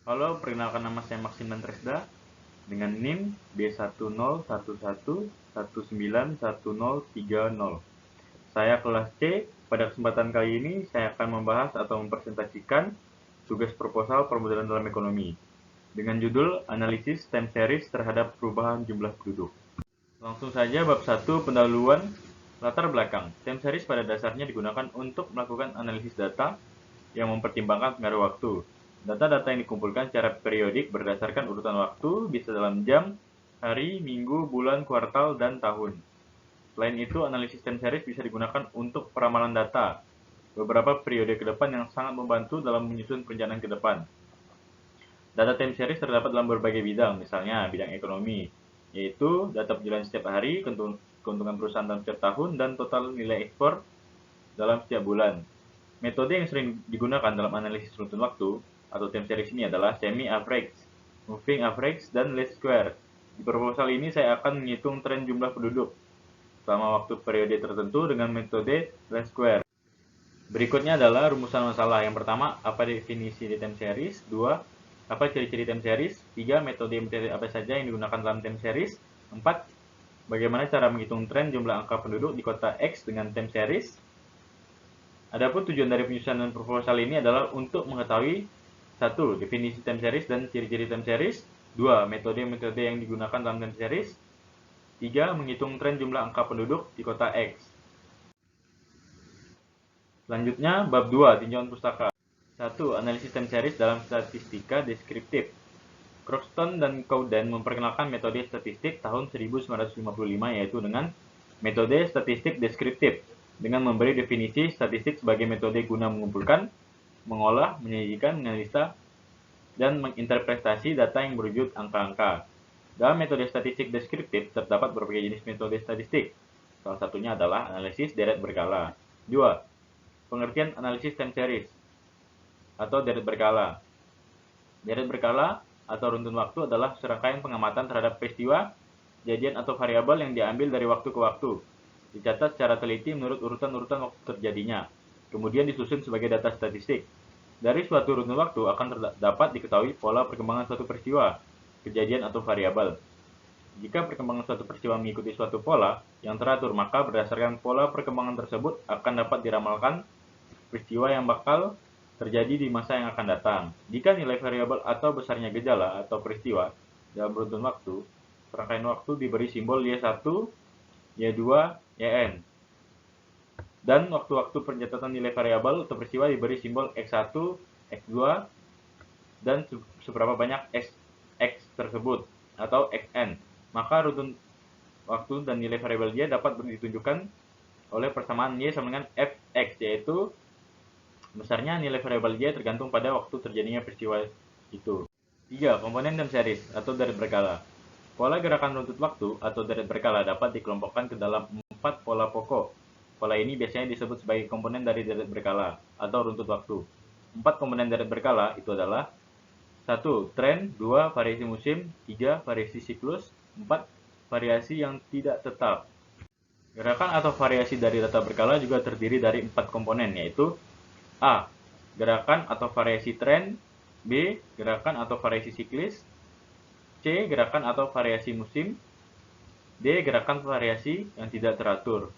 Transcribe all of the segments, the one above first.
Halo, perkenalkan nama saya Maximan Tresda dengan NIM B101111919030. Saya kelas C. Pada kesempatan kali ini saya akan membahas atau mempresentasikan tugas proposal permodalan dalam ekonomi dengan judul Analisis Time Series terhadap perubahan jumlah penduduk. Langsung saja bab 1 pendahuluan. Latar belakang. Time series pada dasarnya digunakan untuk melakukan analisis data yang mempertimbangkan pengaruh waktu. Data-data yang dikumpulkan secara periodik berdasarkan urutan waktu, bisa dalam jam, hari, minggu, bulan, kuartal, dan tahun. Selain itu, analisis time series bisa digunakan untuk peramalan data beberapa periode ke depan yang sangat membantu dalam menyusun perencanaan ke depan. Data time series terdapat dalam berbagai bidang, misalnya bidang ekonomi, yaitu data penjualan setiap hari, keuntungan perusahaan dalam setiap tahun, dan total nilai ekspor dalam setiap bulan. Metode yang sering digunakan dalam analisis runtun waktu atau time series ini adalah semi-average, moving average, dan least square. Di proposal ini saya akan menghitung tren jumlah penduduk selama waktu periode tertentu dengan metode least square. Berikutnya adalah rumusan masalah. Yang pertama, apa definisi di time series? 2. Apa ciri-ciri time series? 3. Metode apa saja yang digunakan dalam time series? 4. Bagaimana cara menghitung tren jumlah angka penduduk di kota X dengan time series? Adapun tujuan dari penyusunan proposal ini adalah untuk mengetahui 1. Definisi time series dan ciri-ciri time series. 2. Metode-metode yang digunakan dalam time series. 3. Menghitung tren jumlah angka penduduk di kota X. Selanjutnya, bab 2, tinjauan pustaka. 1. Analisis time series dalam statistika deskriptif. Croxton dan Cowden memperkenalkan metode statistik tahun 1955, yaitu dengan metode statistik deskriptif, dengan memberi definisi statistik sebagai metode guna mengumpulkan, mengolah, menyajikan, menganalisa, dan menginterpretasi data yang berwujud angka-angka. Dalam metode statistik deskriptif terdapat berbagai jenis metode statistik. Salah satunya adalah analisis deret berkala. 2. Pengertian analisis time series atau deret berkala. Deret berkala atau runtun waktu adalah serangkaian pengamatan terhadap peristiwa, kejadian atau variabel yang diambil dari waktu ke waktu, dicatat secara teliti menurut urutan-urutan waktu terjadinya, kemudian disusun sebagai data statistik. Dari suatu runtun waktu akan dapat diketahui pola perkembangan suatu peristiwa, kejadian atau variabel. Jika perkembangan suatu peristiwa mengikuti suatu pola yang teratur, maka berdasarkan pola perkembangan tersebut akan dapat diramalkan peristiwa yang bakal terjadi di masa yang akan datang. Jika nilai variabel atau besarnya gejala atau peristiwa dalam runtun waktu, serangkaian waktu diberi simbol Y1, Y2, Yn. Dan waktu-waktu pencatatan nilai variabel atau peristiwa diberi simbol X1, X2, dan seberapa banyak X tersebut, atau Xn. Maka runtun waktu dan nilai variabel Y dapat ditunjukkan oleh persamaan Y sama dengan Fx, yaitu besarnya nilai variabel Y tergantung pada waktu terjadinya peristiwa itu. 3. Komponen time series atau deret berkala. Pola gerakan runtut waktu atau deret berkala dapat dikelompokkan ke dalam 4 pola pokok. Pola ini biasanya disebut sebagai komponen dari deret berkala atau runtut waktu. 4 komponen deret berkala itu adalah 1. Tren, 2. Variasi musim, 3. Variasi siklus, 4. Variasi yang tidak tetap. Gerakan atau variasi dari data berkala juga terdiri dari 4 komponen, yaitu A. Gerakan atau variasi tren. B. Gerakan atau variasi siklis. C. Gerakan atau variasi musim. D. Gerakan variasi yang tidak teratur.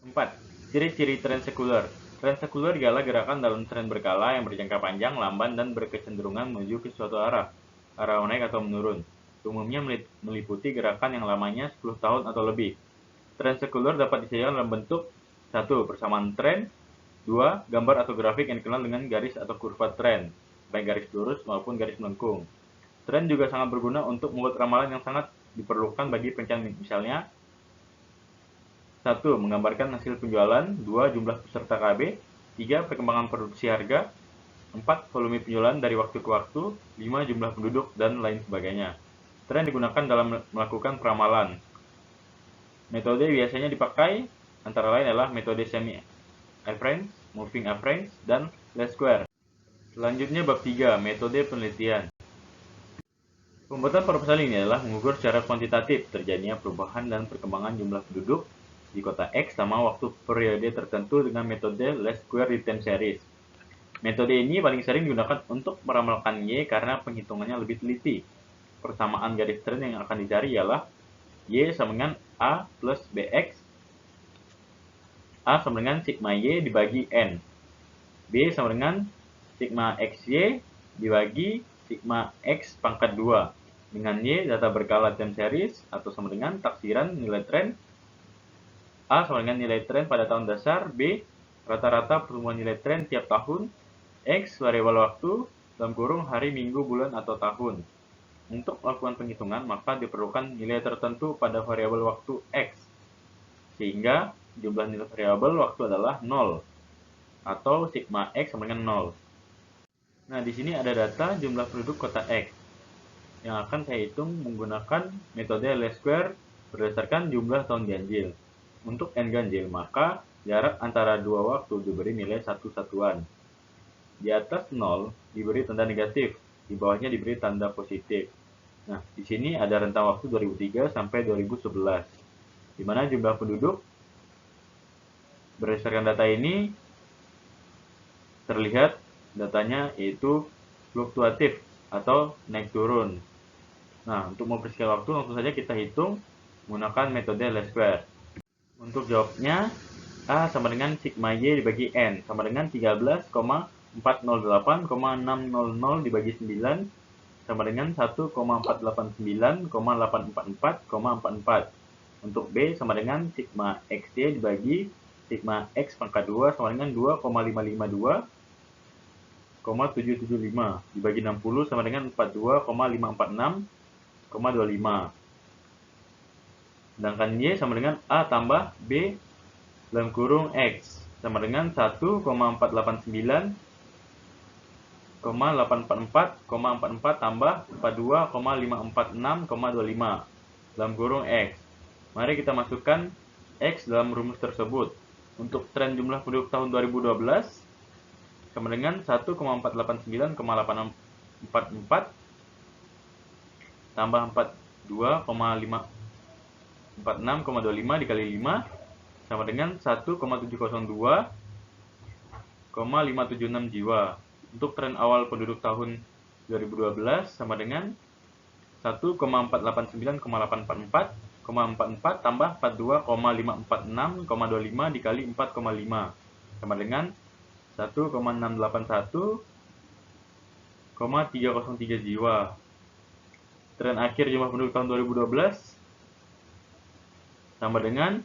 4. Ciri-ciri tren sekuler. Tren sekuler ialah gerakan dalam tren berkala yang berjangka panjang, lamban, dan berkecenderungan menuju ke suatu arah naik atau menurun. Umumnya meliputi gerakan yang lamanya 10 tahun atau lebih. Tren sekuler dapat disajikan dalam bentuk 1. Persamaan tren. 2. Gambar atau grafik yang dikenal dengan garis atau kurva tren, baik garis lurus maupun garis melengkung. Tren juga sangat berguna untuk membuat ramalan yang sangat diperlukan bagi perencanaan, misalnya 1. Menggambarkan hasil penjualan. 2. Jumlah peserta KB. 3. Perkembangan produksi harga. 4. Volume penjualan dari waktu ke waktu. 5. Jumlah penduduk, dan lain sebagainya. Tren digunakan dalam melakukan peramalan. Metode biasanya dipakai antara lain adalah metode semi-average, moving average, dan least square. Selanjutnya bab 3, metode penelitian. Pembuatan proposal ini adalah mengukur secara kuantitatif terjadinya perubahan dan perkembangan jumlah penduduk di kota X selama waktu periode tertentu dengan metode least square di time series. Metode ini paling sering digunakan untuk meramalkan Y karena penghitungannya lebih teliti. Persamaan garis tren yang akan dicari ialah Y sama dengan A plus BX. A sama dengan sigma Y dibagi N. B sama dengan sigma XY dibagi sigma X pangkat 2. Dengan Y data berkala time series atau sama dengan taksiran nilai tren. A sama dengan nilai tren pada tahun dasar. B rata-rata pertumbuhan nilai tren tiap tahun. X variabel waktu, dalam kurung hari, minggu, bulan, atau tahun. Untuk melakukan penghitungan, maka diperlukan nilai tertentu pada variabel waktu X. Sehingga jumlah nilai variabel waktu adalah 0. Atau sigma X sama dengan 0. Nah, di sini ada data jumlah penduduk kota X. Yang akan saya hitung menggunakan metode least square berdasarkan jumlah tahun ganjil. Untuk N ganjil, maka jarak antara dua waktu diberi nilai satu satuan. Di atas 0 diberi tanda negatif, di bawahnya diberi tanda positif. Nah, di sini ada rentang waktu 2003 sampai 2011, di mana jumlah penduduk berdasarkan data ini terlihat datanya yaitu fluktuatif atau naik turun. Nah, untuk mempersingkat waktu langsung saja kita hitung menggunakan metode least square. Untuk jawabnya, A sama dengan sigma Y dibagi N sama dengan 13,408,600 dibagi 9 sama dengan 1,489,844,44. Untuk B sama dengan sigma XY dibagi sigma X pangkat 2 sama dengan 2,552,775 dibagi 60 sama dengan 42,546,25. Sedangkan Y sama dengan A tambah B dalam kurung X sama dengan 1,489,844,44 tambah 42,546,25 dalam kurung X. Mari kita masukkan X dalam rumus tersebut. Untuk tren jumlah penduduk tahun 2012 sama dengan 1,489,844 tambah 42,546,25 dikali 5 sama dengan 1,702,576 jiwa. Untuk tren awal penduduk tahun 2012 sama dengan 1,489,844,44 tambah 42,546,25 dikali 4,5 sama dengan 1,681,303 jiwa. Tren akhir jumlah penduduk tahun 2012 sama dengan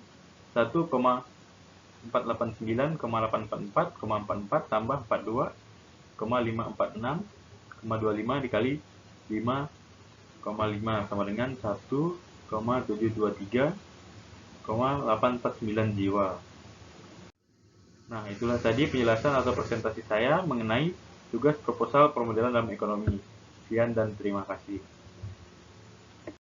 1,489,844,44 tambah 42,546,25 dikali 5,5 sama dengan 1,723,849 jiwa. Nah, itulah tadi penjelasan atau presentasi saya mengenai tugas proposal permodelan dalam ekonomi. Sekian dan terima kasih.